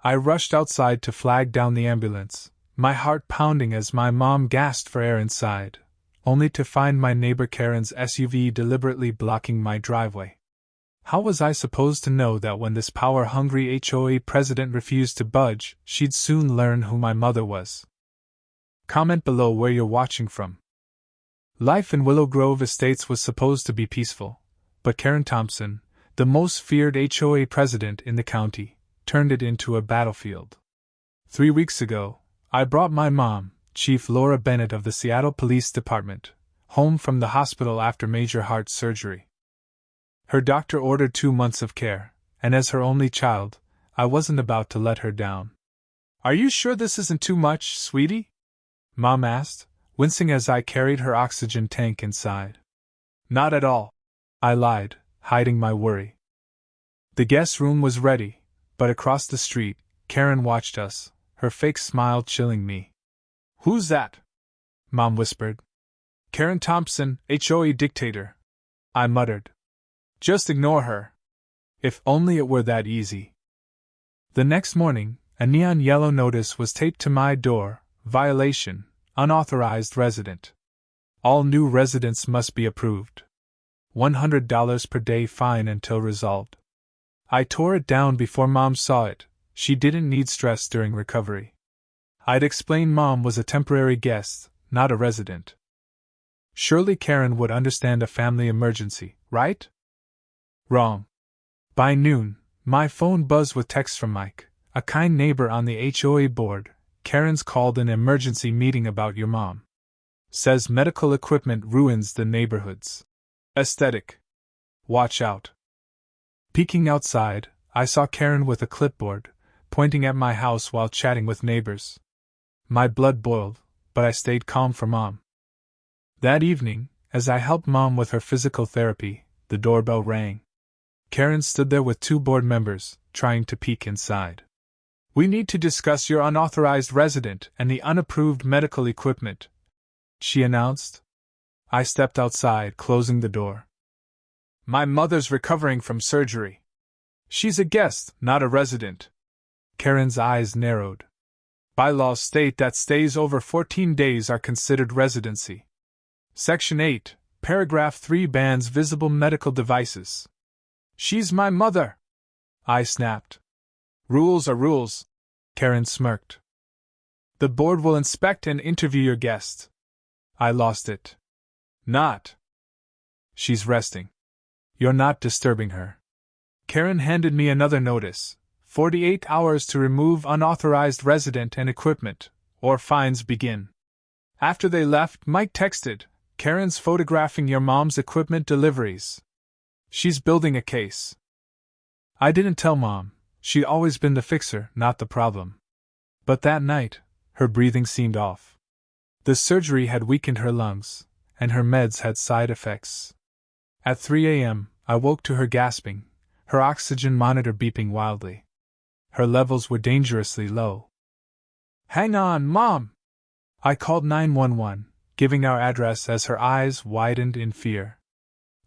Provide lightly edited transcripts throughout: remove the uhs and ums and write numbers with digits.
I rushed outside to flag down the ambulance, my heart pounding as my mom gasped for air inside, only to find my neighbor Karen's SUV deliberately blocking my driveway. How was I supposed to know that when this power-hungry HOA president refused to budge, she'd soon learn who my mother was? Comment below where you're watching from. Life in Willow Grove Estates was supposed to be peaceful, but Karen Thompson, the most feared HOA president in the county, turned it into a battlefield. 3 weeks ago, I brought my mom, Chief Laura Bennett of the Seattle Police Department, home from the hospital after major heart surgery. Her doctor ordered 2 months of care, and as her only child, I wasn't about to let her down. "Are you sure this isn't too much, sweetie?" Mom asked, wincing as I carried her oxygen tank inside. "Not at all," I lied, hiding my worry. The guest room was ready, but across the street, Karen watched us, her fake smile chilling me. "Who's that?" Mom whispered. "Karen Thompson, HOA dictator," I muttered. "Just ignore her." If only it were that easy. The next morning, a neon yellow notice was taped to my door: violation, unauthorized resident. All new residents must be approved. $100 per day fine until resolved. I tore it down before Mom saw it. She didn't need stress during recovery. I'd explained Mom was a temporary guest, not a resident. Surely Karen would understand a family emergency, right? Wrong. By noon, my phone buzzed with texts from Mike, a kind neighbor on the HOA board. "Karen's called an emergency meeting about your mom. Says medical equipment ruins the neighborhood's aesthetic. Watch out." Peeking outside, I saw Karen with a clipboard, pointing at my house while chatting with neighbors. My blood boiled, but I stayed calm for Mom. That evening, as I helped Mom with her physical therapy, the doorbell rang. Karen stood there with 2 board members, trying to peek inside. "We need to discuss your unauthorized resident and the unapproved medical equipment," she announced. I stepped outside, closing the door. "My mother's recovering from surgery. She's a guest, not a resident." Karen's eyes narrowed. "Bylaws state that stays over 14 days are considered residency. Section 8, Paragraph 3 bans visible medical devices." "She's my mother!" I snapped. "Rules are rules," Karen smirked. "The board will inspect and interview your guest." I lost it. "Not. She's resting. You're not disturbing her." Karen handed me another notice: 48 hours to remove unauthorized resident and equipment, or fines begin. After they left, Mike texted, "Karen's photographing your mom's equipment deliveries. She's building a case." I didn't tell Mom. She'd always been the fixer, not the problem. But that night, her breathing seemed off. The surgery had weakened her lungs, and her meds had side effects. At 3 a.m., I woke to her gasping, her oxygen monitor beeping wildly. Her levels were dangerously low. "Hang on, Mom!" I called 911, giving our address as her eyes widened in fear.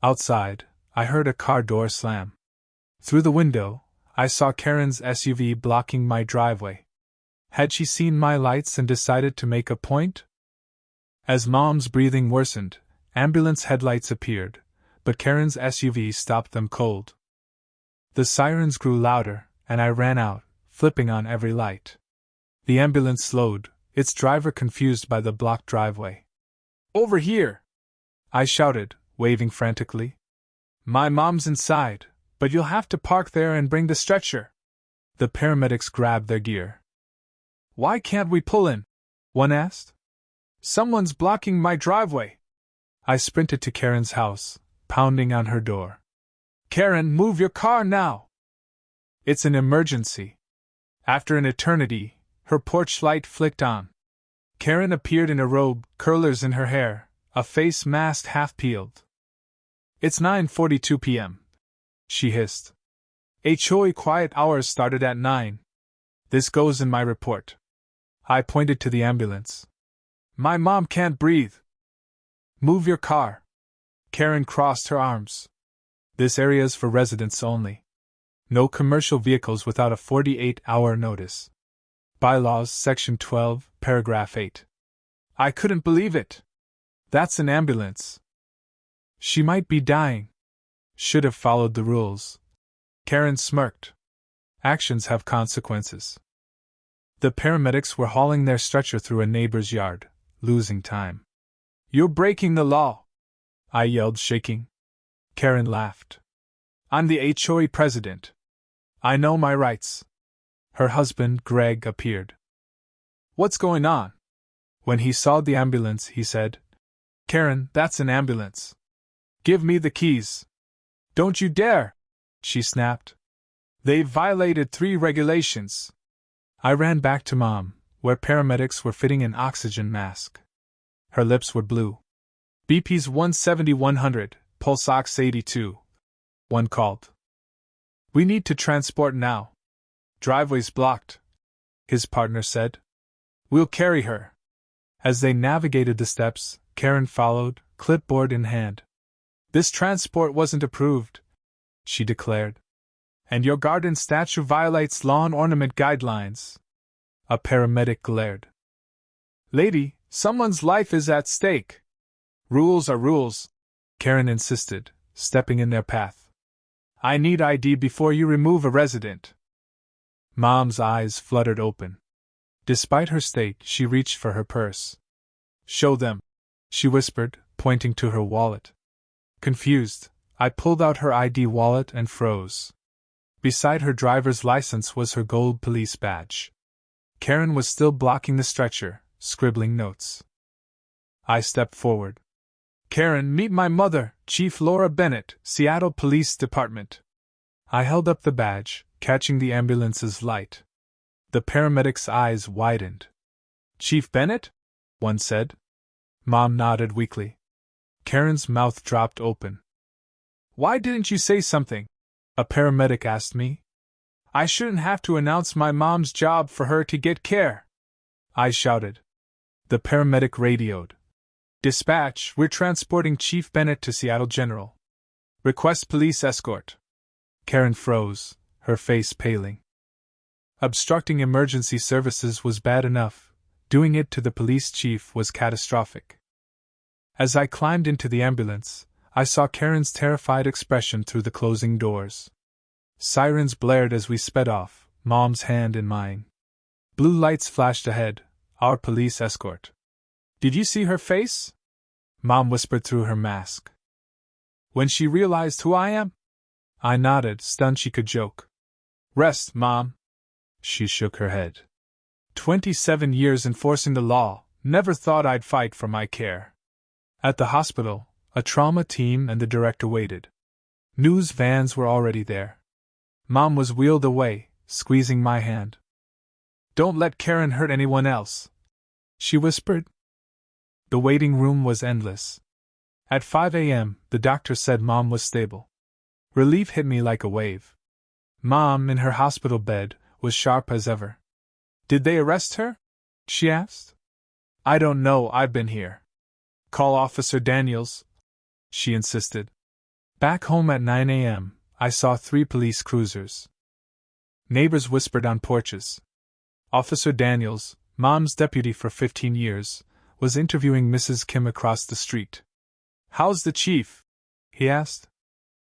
Outside, I heard a car door slam. Through the window, I saw Karen's SUV blocking my driveway. Had she seen my lights and decided to make a point? As Mom's breathing worsened, ambulance headlights appeared, but Karen's SUV stopped them cold. The sirens grew louder, and I ran out, flipping on every light. The ambulance slowed, its driver confused by the blocked driveway. "Over here!" I shouted, waving frantically. "My mom's inside, but you'll have to park there and bring the stretcher." The paramedics grabbed their gear. "Why can't we pull in?" one asked. "Someone's blocking my driveway." I sprinted to Karen's house, pounding on her door. "Karen, move your car now!" "It's an emergency." After an eternity, her porch light flicked on. Karen appeared in a robe, curlers in her hair, a face mask half peeled. "It's 9:42 p.m. she hissed. "HOA quiet hours started at 9. This goes in my report." I pointed to the ambulance. "My mom can't breathe." "Move your car." Karen crossed her arms. "This area's for residents only." No commercial vehicles without a 48-hour notice. Bylaws, Section 12, Paragraph 8. I couldn't believe it. That's an ambulance. She might be dying. Should have followed the rules. Karen smirked. Actions have consequences. The paramedics were hauling their stretcher through a neighbor's yard, losing time. You're breaking the law, I yelled, shaking. Karen laughed. I'm the HOA president. I know my rights. Her husband, Greg, appeared. What's going on? When he saw the ambulance, he said, Karen, that's an ambulance. Give me the keys. Don't you dare, she snapped. They've violated 3 regulations. I ran back to Mom, where paramedics were fitting an oxygen mask. Her lips were blue. BP's 170-100, pulse ox 82. One called. We need to transport now. Driveway's blocked, his partner said. We'll carry her. As they navigated the steps, Karen followed, clipboard in hand. This transport wasn't approved, she declared. And your garden statue violates lawn ornament guidelines. A paramedic glared. Lady, someone's life is at stake. Rules are rules, Karen insisted, stepping in their path. I need ID before you remove a resident. Mom's eyes fluttered open. Despite her state, she reached for her purse. Show them, she whispered, pointing to her wallet. Confused, I pulled out her ID wallet and froze. Beside her driver's license was her gold police badge. Karen was still blocking the stretcher, scribbling notes. I stepped forward. Karen, meet my mother, Chief Laura Bennett, Seattle Police Department. I held up the badge, catching the ambulance's light. The paramedic's eyes widened. Chief Bennett? One said. Mom nodded weakly. Karen's mouth dropped open. Why didn't you say something? A paramedic asked me. I shouldn't have to announce my mom's job for her to get care. I shouted. The paramedic radioed. Dispatch, we're transporting Chief Bennett to Seattle General. Request police escort. Karen froze, her face paling. Obstructing emergency services was bad enough. Doing it to the police chief was catastrophic. As I climbed into the ambulance, I saw Karen's terrified expression through the closing doors. Sirens blared as we sped off, Mom's hand in mine. Blue lights flashed ahead, our police escort. Did you see her face? Mom whispered through her mask. When she realized who I am? I nodded, stunned she could joke. Rest, Mom. She shook her head. 27 years enforcing the law, never thought I'd fight for my care. At the hospital, a trauma team and the director waited. News vans were already there. Mom was wheeled away, squeezing my hand. Don't let Karen hurt anyone else, she whispered. The waiting room was endless. At 5 a.m., the doctor said Mom was stable. Relief hit me like a wave. Mom, in her hospital bed, was sharp as ever. Did they arrest her? She asked. I don't know, I've been here. Call Officer Daniels, she insisted. Back home at 9 a.m., I saw 3 police cruisers. Neighbors whispered on porches. Officer Daniels, Mom's deputy for 15 years, was interviewing Mrs. Kim across the street. How's the chief? He asked.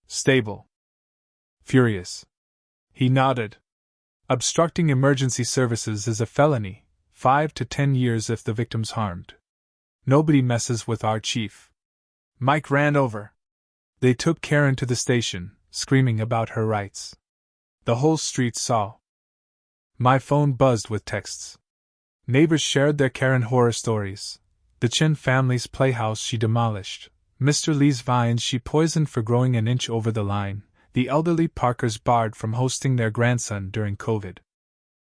Stable. Furious. He nodded. Obstructing emergency services is a felony, 5 to 10 years if the victim's harmed. Nobody messes with our chief. Mike ran over. They took Karen to the station, screaming about her rights. The whole street saw. My phone buzzed with texts. Neighbors shared their Karen horror stories. The Chen family's playhouse she demolished. Mr. Lee's vines she poisoned for growing an inch over the line. The elderly Parkers barred from hosting their grandson during COVID.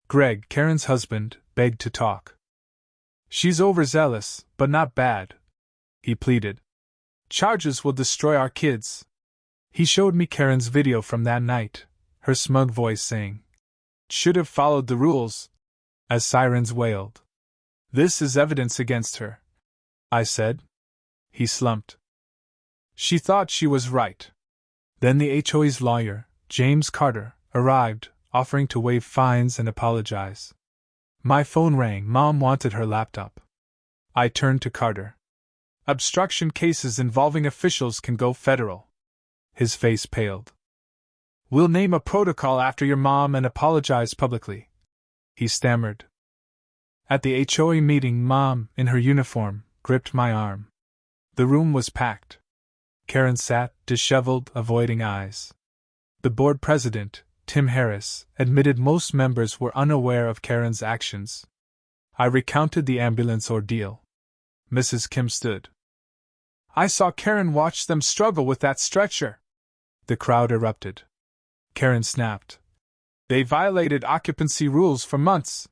Greg, Karen's husband, begged to talk. She's overzealous, but not bad, he pleaded. Charges will destroy our kids. He showed me Karen's video from that night, her smug voice saying, should have followed the rules, as sirens wailed. This is evidence against her, I said. He slumped. She thought she was right. Then the HOA's lawyer, James Carter, arrived, offering to waive fines and apologize. My phone rang. Mom wanted her laptop. I turned to Carter. Obstruction cases involving officials can go federal. His face paled. We'll name a protocol after your mom and apologize publicly, he stammered. At the HOA meeting, Mom, in her uniform, gripped my arm. The room was packed. Karen sat, disheveled, avoiding eyes. The board president, Tim Harris, admitted most members were unaware of Karen's actions. I recounted the ambulance ordeal. Mrs. Kim stood. I saw Karen watch them struggle with that stretcher. The crowd erupted. Karen snapped. They violated occupancy rules for months.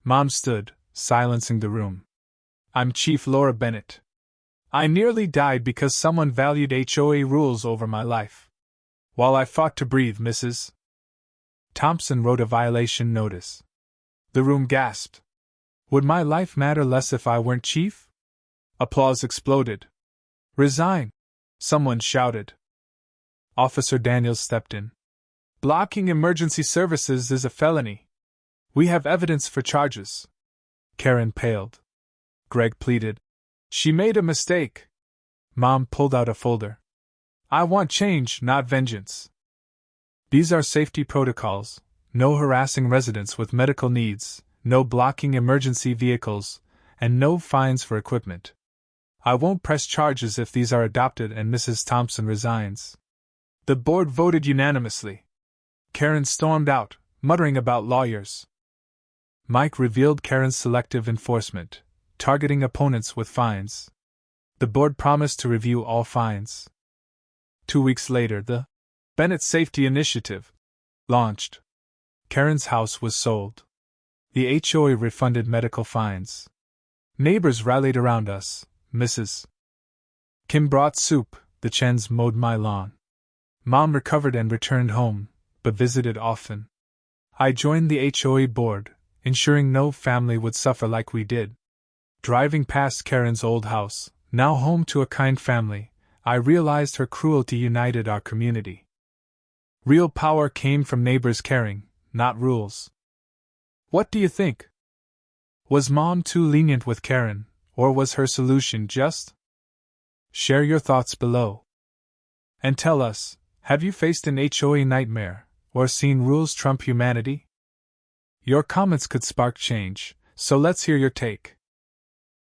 Mom stood, silencing the room. I'm Chief Laura Bennett. I nearly died because someone valued HOA rules over my life. While I fought to breathe, Mrs. Thompson wrote a violation notice. The room gasped. Would my life matter less if I weren't chief? Applause exploded. Resign! Someone shouted. Officer Daniels stepped in. Blocking emergency services is a felony. We have evidence for charges. Karen paled. Greg pleaded. She made a mistake. Mom pulled out a folder. I want change, not vengeance. These are safety protocols. No harassing residents with medical needs, no blocking emergency vehicles, and no fines for equipment. I won't press charges if these are adopted and Mrs. Thompson resigns. The board voted unanimously. Karen stormed out, muttering about lawyers. Mike revealed Karen's selective enforcement, targeting opponents with fines. The board promised to review all fines. 2 weeks later, the Bennett Safety Initiative launched. Karen's house was sold. The HOA refunded medical fines. Neighbors rallied around us. Mrs. Kim brought soup, the Chens mowed my lawn. Mom recovered and returned home, but visited often. I joined the HOA board, ensuring no family would suffer like we did. Driving past Karen's old house, now home to a kind family, I realized her cruelty united our community. Real power came from neighbors caring, not rules. What do you think? Was Mom too lenient with Karen, or was her solution just? Share your thoughts below. And tell us, have you faced an HOA nightmare, or seen rules trump humanity? Your comments could spark change, so let's hear your take.